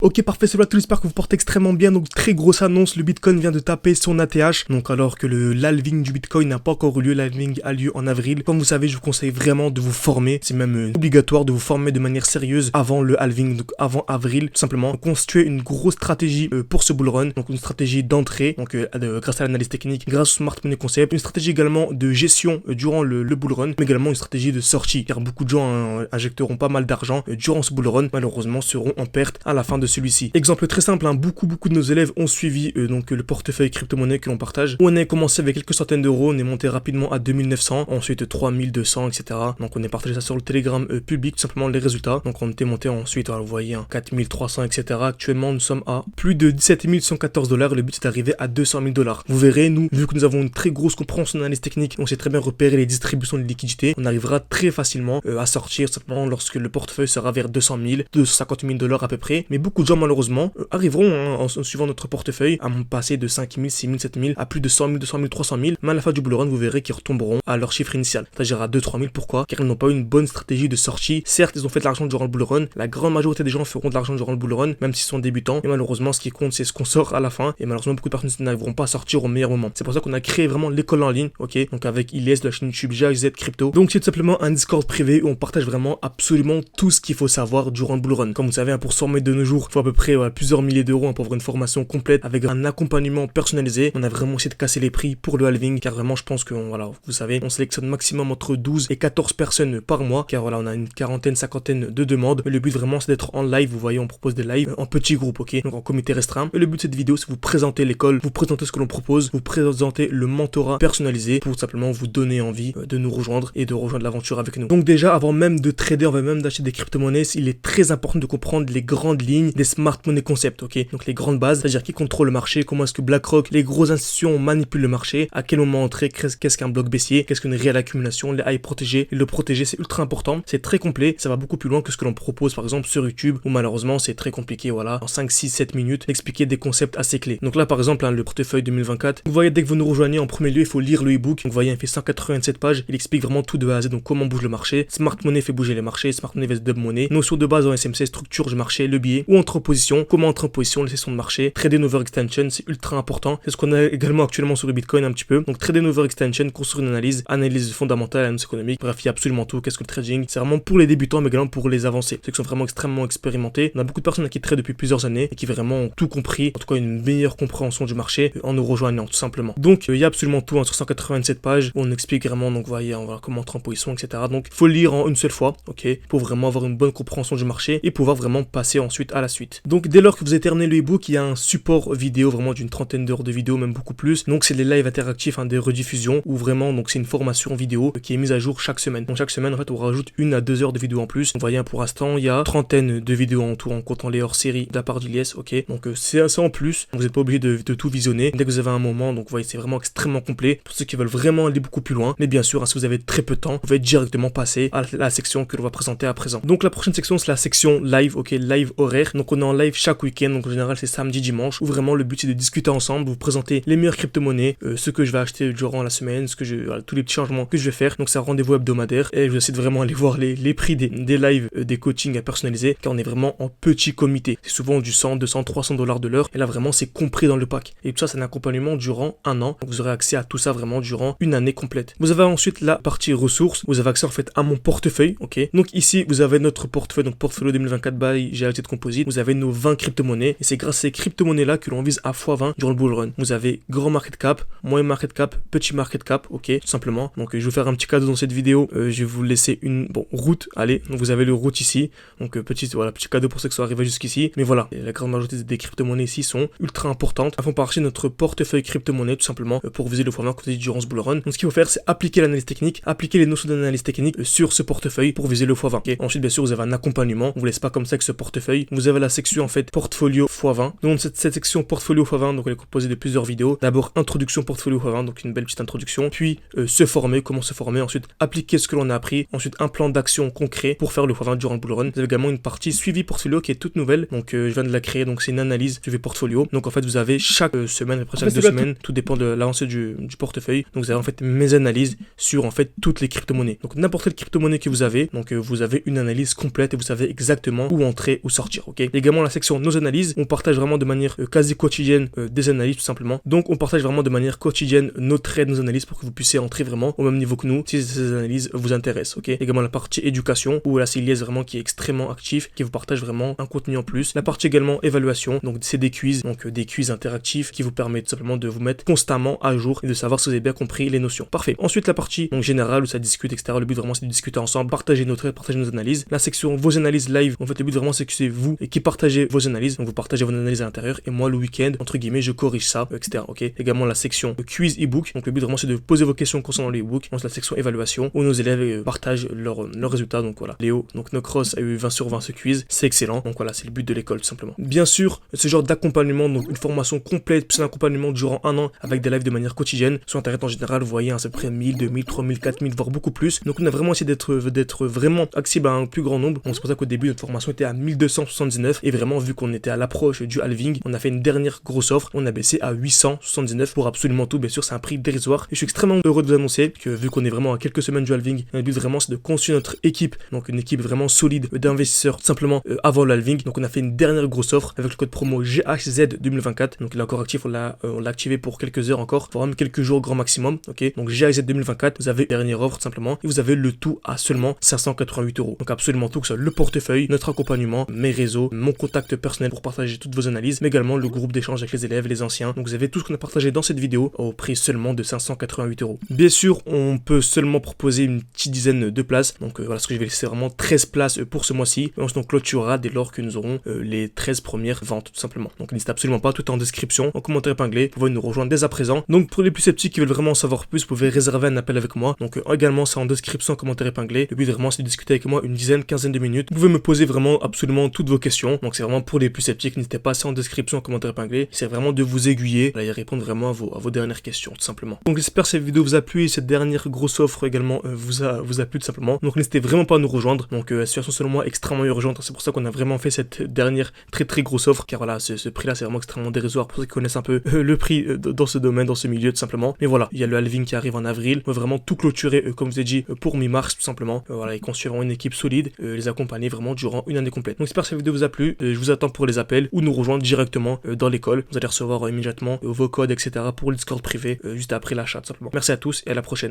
Ok, parfait, c'est là tout, j'espère que vous portez extrêmement bien. Donc très grosse annonce, le Bitcoin vient de taper son ATH. Donc alors que l'halving du Bitcoin n'a pas encore eu lieu, l'halving a lieu en avril. Comme vous savez, je vous conseille vraiment de vous former. C'est même obligatoire de vous former de manière sérieuse avant le halving, donc avant avril. Tout simplement, constituer une grosse stratégie pour ce bull run. Donc une stratégie d'entrée, donc grâce à l'analyse technique, grâce au smart money concept. Une stratégie également de gestion durant le bull run, mais également une stratégie de sortie. Car beaucoup de gens injecteront pas mal d'argent durant ce bull run, malheureusement seront en perte à la fin de celui-ci. Exemple très simple, beaucoup de nos élèves ont suivi donc le portefeuille crypto-monnaie que l'on partage. On a commencé avec quelques centaines d'euros, on est monté rapidement à 2900, ensuite 3200, etc. Donc on est partagé ça sur le Telegram public, tout simplement les résultats. Donc on était monté ensuite, vous voyez, 4300, etc. Actuellement nous sommes à plus de 17 114 $. Le but c'est d'arriver à 200 000 $. Vous verrez, nous, vu que nous avons une très grosse compréhension d'analyse technique, on sait très bien repérer les distributions de liquidités, on arrivera très facilement à sortir simplement lorsque le portefeuille sera vers 200 000, 250 000 $ à peu près. Mais beaucoup de gens malheureusement arriveront en suivant notre portefeuille à passer de 5 000, 6 000, 7 000 à plus de 100 000, 200 000, 300 000. Mais à la fin du bull run, vous verrez qu'ils retomberont à leur chiffre initial, c'est-à-dire à 2-3 000. Pourquoi? Car ils n'ont pas eu une bonne stratégie de sortie. Certes, ils ont fait de l'argent durant le bull run. La grande majorité des gens feront de l'argent durant le bull run, même s'ils sont débutants. Et malheureusement, ce qui compte, c'est ce qu'on sort à la fin. Et malheureusement, beaucoup de personnes n'arriveront pas à sortir au meilleur moment. C'est pour ça qu'on a créé vraiment l'école en ligne, ok? Donc avec Ilyes de la chaîne YouTube GHZ Crypto. Donc c'est tout simplement un Discord privé où on partage vraiment absolument tout ce qu'il faut savoir durant le bull run. Comme vous savez, pour se former de nos jours, il faut à peu près plusieurs milliers d'euros pour avoir une formation complète avec un accompagnement personnalisé. On a vraiment essayé de casser les prix pour le halving, car vraiment je pense que voilà, vous savez, on sélectionne maximum entre 12 et 14 personnes par mois, car voilà, on a une quarantaine, cinquantaine de demandes. Le but vraiment c'est d'être en live. Vous voyez, on propose des lives en petits groupes, ok, donc en comité restreint. Et le but de cette vidéo, c'est vous présenter l'école, vous présenter ce que l'on propose, vous présenter le mentorat personnalisé pour simplement vous donner envie de nous rejoindre et de rejoindre l'aventure avec nous. Donc déjà, avant même de trader, avant même d'acheter des crypto-monnaies, il est très important de comprendre les grandes lignes des smart money concepts, ok, donc les grandes bases, c'est-à-dire qui contrôle le marché, comment est-ce que BlackRock, les grosses institutions manipulent le marché, à quel moment entrer, qu'est-ce qu'un bloc baissier, qu'est-ce qu'une réelle accumulation, les high protégés. Et le protéger, c'est ultra important, c'est très complet, ça va beaucoup plus loin que ce que l'on propose par exemple sur YouTube, où malheureusement c'est très compliqué, voilà, en 5, 6, 7 minutes, d'expliquer des concepts assez clés. Donc là par exemple, le portefeuille 2024, vous voyez, dès que vous nous rejoignez, en premier lieu, il faut lire le e-book. Donc vous voyez, il fait 187 pages, il explique vraiment tout de A à Z, donc comment bouge le marché. Smart Money fait bouger les marchés, Smart Money vs Dub Money, notion de base en SMC, structure du marché, le billet, ou entre en position, comment entrer en position, les sessions de marché, trader une overextension, c'est ultra important. C'est ce qu'on a également actuellement sur le Bitcoin un petit peu. Donc trader une overextension, construire une analyse fondamentale, analyse économique, bref, il y a absolument tout. Qu'est-ce que le trading? C'est vraiment pour les débutants, mais également pour les avancés, ceux qui sont vraiment extrêmement expérimentés. On a beaucoup de personnes qui tradent depuis plusieurs années et qui vraiment ont tout compris, en tout cas une meilleure compréhension du marché en nous rejoignant tout simplement. Donc il y a absolument tout sur 187 pages où on explique vraiment, donc voyez, on va comment entrer en position, etc. Donc il faut lire en une seule fois, ok, pour vraiment avoir une bonne compréhension du marché et pouvoir vraiment passer ensuite à la suite. Donc dès lors que vous avez terminé le e-book, il y a un support vidéo vraiment d'une trentaine d'heures de vidéo, même beaucoup plus. Donc c'est des lives interactifs, des rediffusions, où vraiment donc c'est une formation vidéo qui est mise à jour chaque semaine. Donc chaque semaine en fait on rajoute 1 à 2 heures de vidéo en plus. Vous voyez, pour l'instant il y a trentaine de vidéos en tout en comptant les hors-série de la part d'Ilyes, ok. Donc c'est ça en plus. Donc, vous n'êtes pas obligé de tout visionner dès que vous avez un moment. Donc vous voyez, c'est vraiment extrêmement complet pour ceux qui veulent vraiment aller beaucoup plus loin. Mais bien sûr, si vous avez très peu de temps, vous pouvez directement passer à la section que l'on va présenter à présent. Donc la prochaine section, c'est la section live, ok, live horaire. Donc on est en live chaque week-end. Donc en général c'est samedi, dimanche, où vraiment le but c'est de discuter ensemble, vous présenter les meilleures crypto-monnaies, ce que je vais acheter durant la semaine, tous les petits changements que je vais faire. Donc c'est un rendez-vous hebdomadaire et je vais essayer de vraiment aller voir les prix des lives, des coachings à personnaliser, car on est vraiment en petit comité. C'est souvent du 100, 200, 300 $ de l'heure, et là vraiment c'est compris dans le pack. Et tout ça, c'est un accompagnement durant un an. Donc vous aurez accès à tout ça vraiment durant une année complète. Vous avez ensuite la partie ressources, vous avez accès en fait à mon portefeuille, ok. Donc ici vous avez notre portefeuille, donc portfolio 2024 by GHZ Composite. Vous avez nos 20 crypto-monnaies, et c'est grâce à ces crypto-monnaies là que l'on vise à x20 durant le bull run. Vous avez grand market cap, moyen market cap, petit market cap, ok, tout simplement. Donc je vais vous faire un petit cadeau dans cette vidéo. Je vais vous laisser une route. Allez, donc vous avez le route ici. Donc petit cadeau pour ceux qui sont arrivés jusqu'ici. Mais voilà, la grande majorité des crypto-monnaies ici sont ultra importantes. Elles font partie de notre portefeuille crypto-monnaie tout simplement pour viser le x20 comme durant ce bull run. Donc ce qu'il faut faire, c'est appliquer l'analyse technique, appliquer les notions d'analyse technique sur ce portefeuille pour viser le x20. Okay. Ensuite, bien sûr, vous avez un accompagnement. On vous laisse pas comme ça avec ce portefeuille. Vous avez la section en fait portfolio x20. Donc cette section portfolio x20, donc elle est composée de plusieurs vidéos. D'abord introduction portfolio x20, donc une belle petite introduction. Puis se former, comment se former. Ensuite appliquer ce que l'on a appris. Ensuite un plan d'action concret pour faire le x20 durant le bull run. Vous avez également une partie suivi portfolio qui est toute nouvelle. Donc je viens de la créer. Donc c'est une analyse suivi portfolio. Donc en fait vous avez chaque semaine, après chaque 2 semaines, tout dépend de l'avancée du portefeuille. Donc vous avez en fait mes analyses sur en fait toutes les crypto-monnaies. Donc n'importe quelle crypto-monnaie que vous avez, donc vous avez une analyse complète et vous savez exactement où entrer, où sortir, ok. Également la section nos analyses, on partage vraiment de manière quasi quotidienne des analyses tout simplement. Donc on partage vraiment de manière quotidienne nos trades, nos analyses pour que vous puissiez entrer vraiment au même niveau que nous si ces analyses vous intéressent, ok. Également la partie éducation où là c'est Ilyes vraiment qui est extrêmement actif, qui vous partage vraiment un contenu en plus. La partie également évaluation, donc c'est des quiz, donc des quiz interactifs qui vous permettent tout simplement de vous mettre constamment à jour et de savoir si vous avez bien compris les notions. Parfait. Ensuite la partie donc générale où ça discute, etc. Le but vraiment c'est de discuter ensemble, partager nos trades, partager nos analyses. La section vos analyses live, en fait le but vraiment c'est que c'est vous qui partagez vos analyses, donc vous partagez vos analyses à l'intérieur et moi le week-end entre guillemets je corrige ça, etc. Ok. Également la section quiz ebook, donc le but vraiment c'est de poser vos questions concernant les ebooks. Ensuite la section évaluation où nos élèves partagent leurs résultats. Donc voilà, Léo, donc Nocross a eu 20 sur 20 ce quiz, c'est excellent. Donc voilà, c'est le but de l'école tout simplement. Bien sûr, ce genre d'accompagnement, donc une formation complète, plus un accompagnement durant un an avec des lives de manière quotidienne. Sur internet en général, vous voyez à peu près 1000, 2000, 3000, 4000, voire beaucoup plus. Donc on a vraiment essayé d'être vraiment accessible à un plus grand nombre. Donc c'est pour ça qu'au début notre formation était à 1279 et vraiment vu qu'on était à l'approche du halving, on a fait une dernière grosse offre, on a baissé à 879 pour absolument tout. Bien sûr, c'est un prix dérisoire et je suis extrêmement heureux de vous annoncer que vu qu'on est vraiment à quelques semaines du halving, le but vraiment c'est de construire notre équipe, donc une équipe vraiment solide d'investisseurs tout simplement avant le halving. Donc on a fait une dernière grosse offre avec le code promo GHZ 2024. Donc il est encore actif, on l'a activé pour quelques heures encore, voire même quelques jours grand maximum. Ok, donc GHZ 2024, vous avez dernière offre tout simplement et vous avez le tout à seulement 588 €. Donc absolument tout, que ce soit le portefeuille, notre accompagnement, mes réseaux, mon contact personnel pour partager toutes vos analyses, mais également le groupe d'échange avec les élèves, les anciens. Donc vous avez tout ce qu'on a partagé dans cette vidéo au prix seulement de 588 €. Bien sûr, on peut seulement proposer une petite dizaine de places. Donc voilà, ce que je vais laisser vraiment 13 places pour ce mois-ci. On se donc clôturera dès lors que nous aurons les 13 premières ventes tout simplement. Donc n'hésitez absolument pas, tout est en description, en commentaire épinglé, vous pouvez nous rejoindre dès à présent. Donc pour les plus sceptiques qui veulent vraiment en savoir plus, vous pouvez réserver un appel avec moi. Donc également c'est en description, en commentaire épinglé. Le but vraiment c'est de discuter avec moi une dizaine, quinzaine de minutes. Vous pouvez me poser vraiment absolument toutes vos questions. Donc c'est vraiment pour les plus sceptiques, n'hésitez pas, c'est en description, en commentaire épinglé. C'est vraiment de vous aiguiller et répondre vraiment à vos dernières questions tout simplement. Donc j'espère que cette vidéo vous a plu et cette dernière grosse offre également vous a plu tout simplement. Donc n'hésitez vraiment pas à nous rejoindre. Donc la situation selon moi extrêmement urgente. C'est pour ça qu'on a vraiment fait cette dernière très grosse offre, car voilà, ce prix là c'est vraiment extrêmement dérisoire pour ceux qui connaissent un peu le prix dans ce domaine, dans ce milieu tout simplement. Mais voilà, il y a le halving qui arrive en avril. On va vraiment tout clôturer comme je vous ai dit pour mi-mars tout simplement. Voilà, et construire une équipe solide, les accompagner vraiment durant une année complète. Donc j'espère que cette vidéo vous a plu. Je vous attends pour les appels ou nous rejoindre directement dans l'école. Vous allez recevoir immédiatement vos codes, etc. pour le Discord privé juste après l'achat tout simplement. Merci à tous et à la prochaine.